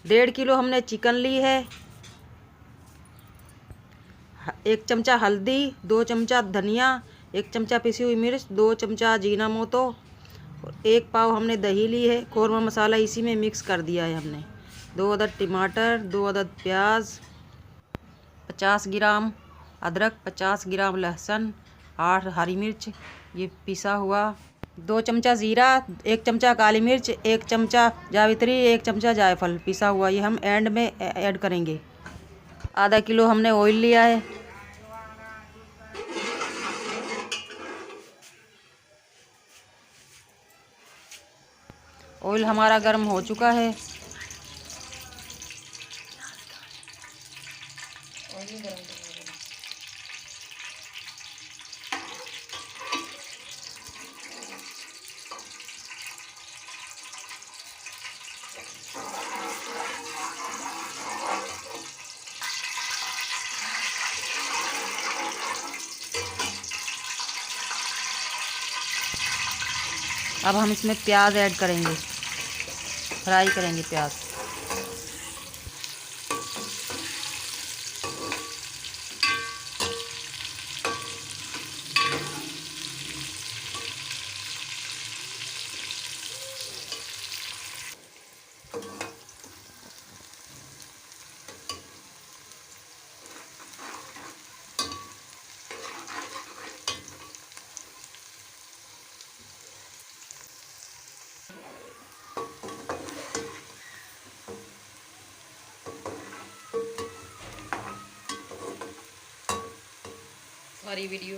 1.5 kilo हमने chicken ली है। 1 चमचा हल्दी, 2 चमचा धनिया, 1 चमचा पिसी हुई मिर्च, 2 चमचा जीरा मोटो, 1 पाव हमने दही ली है। कौरमा मसाला इसी में मिक्स कर दिया है हमने। 2 अदद टमाटर, 2 अदद प्याज, 50 ग्राम अदरक, 50 ग्राम लहसुन, 8 हरी मिर्च ये पिसा हुआ, 2 चमचा ज़ीरा, 1 चमचा काली मिर्च, 1 चमचा जावित्री, 1 चमचा जायफल पिसा हुआ, ये हम एंड में ऐड करेंगे। आधा किलो हमने ऑयल लिया है। ऑयल हमारा गर्म हो चुका है। अब हम इसमें प्याज ऐड करेंगे, फ्राई करेंगे प्याज। हमारी वीडियो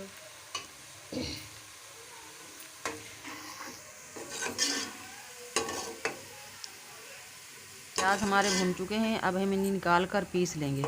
प्याज हमारे भून चुके हैं। अब हम इन्हें निकाल कर पीस लेंगे।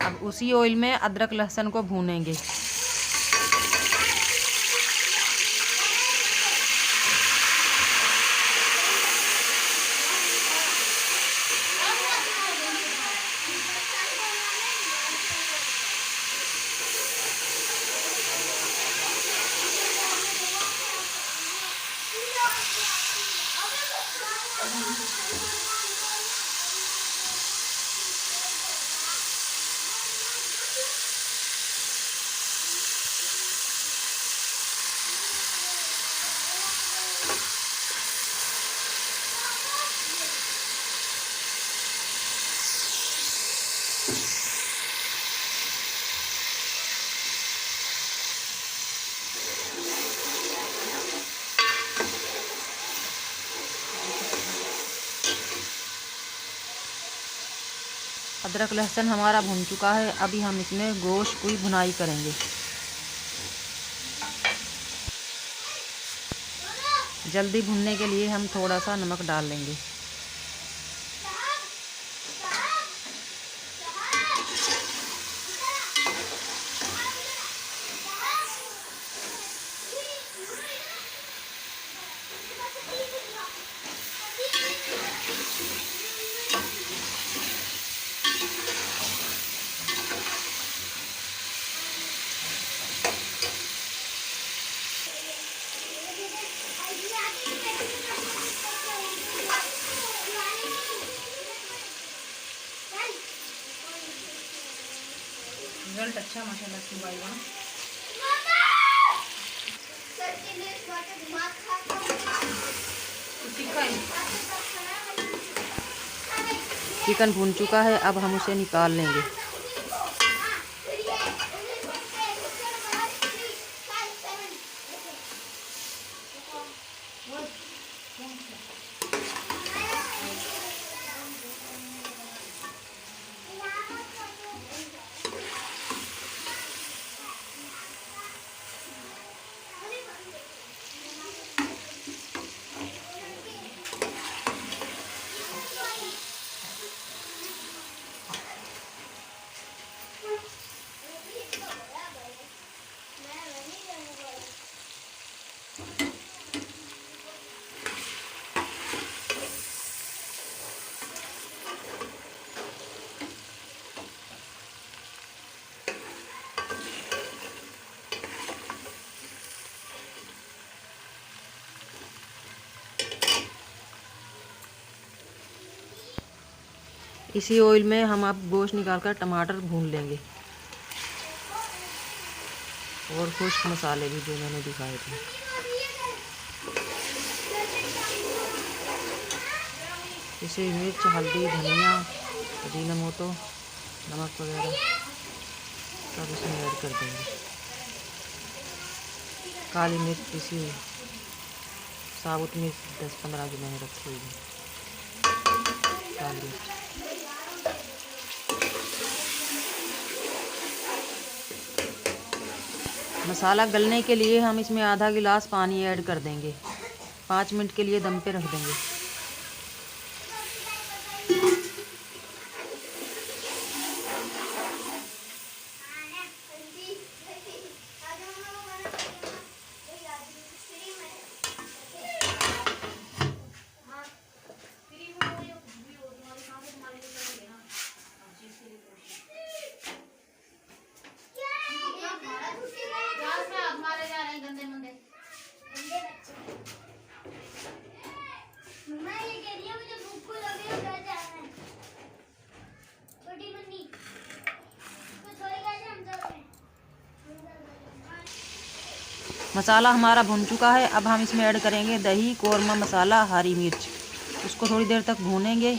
अब उसी ऑयल में अदरक लहसुन को भूनेंगे। अदरक लहसुन हमारा भुन चुका है। अभी हम इसमें गोश्त की भुनाई करेंगे। जल्दी भुनने के लिए हम थोड़ा सा नमक डाल लेंगे। रिजल्ट अच्छा माशाल्लाह से हुआ है। सीखा है। चिकन भून चुका है, अब हम उसे निकाल लेंगे। इसी ऑयल में हम अब गोश्त निकालकर टमाटर भून लेंगे और खुश्क मसाले भी जो मैंने दिखाए थे। इसे मिर्च, हल्दी, धनिया, अजीनोमोटो, नमक वगैरह सब इसमें ऐड कर देंगे। काली मिर्च पिसी हुई, साबुत मिर्च 10-15 जो मैंने रखी हुई है, काली मिर्च। मसाला गलने के लिए हम इसमें आधा गिलास पानी ऐड कर देंगे। 5 मिनट के लिए दम पे रख देंगे। मसाला हमारा भुन चुका है, अब हम इसमें ऐड करेंगे दही, कौरमा मसाला, हरी मिर्च। उसको थोड़ी देर तक भूनेंगे।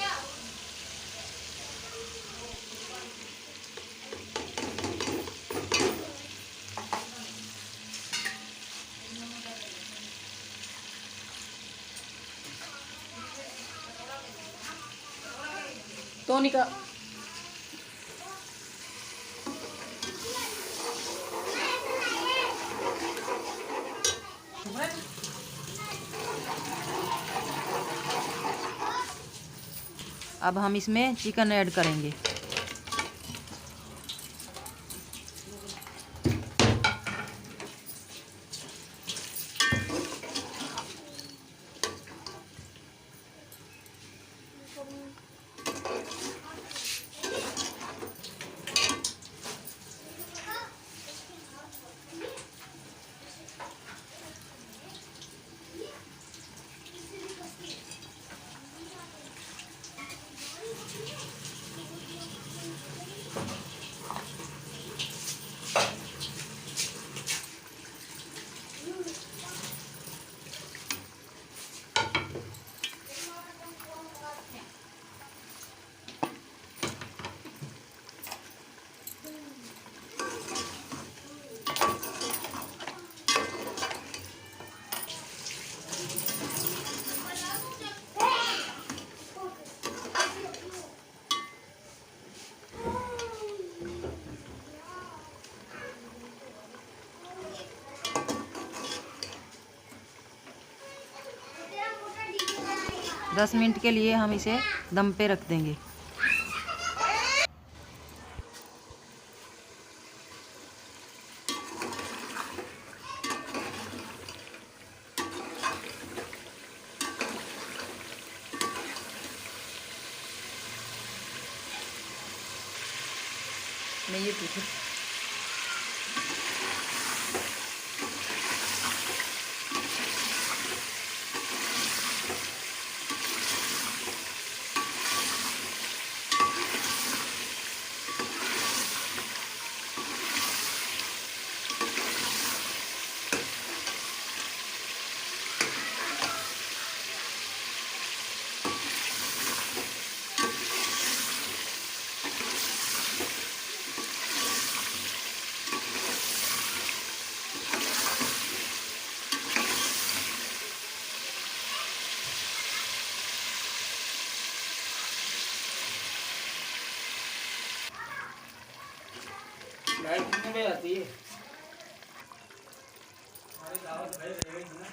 टोनिका अब हम इसमें चिकन ऐड करेंगे। दस मिनट के लिए हम इसे दम पे रख देंगे। मैं ये पूछूं लाइट कितने बजे आती है? हमारी दावत है रहेगी ना।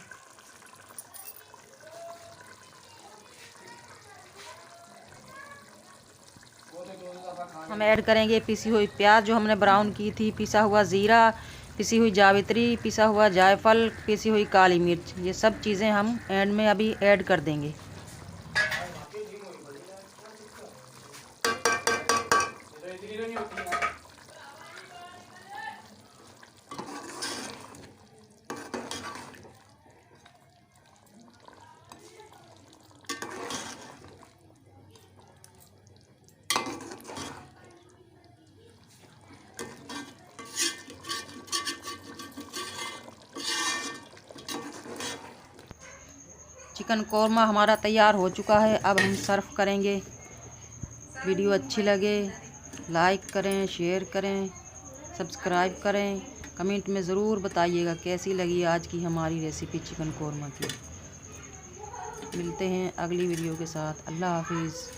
हम ऐड करेंगे पिसी हुई प्याज जो हमने ब्राउन की थी, पिसा हुआ ज़ीरा, पिसी हुई जावित्री, पिसा हुआ जायफल, पिसी हुई काली मिर्च। ये सब चीज़ें हम एंड में अभी ऐड कर देंगे। चिकन कौरमा हमारा तैयार हो चुका है। अब हम सर्व करेंगे। वीडियो अच्छी लगे लाइक करें, शेयर करें, सब्सक्राइब करें। कमेंट में ज़रूर बताइएगा कैसी लगी आज की हमारी रेसिपी चिकन कौरमा की। मिलते हैं अगली वीडियो के साथ। अल्लाह हाफिज़।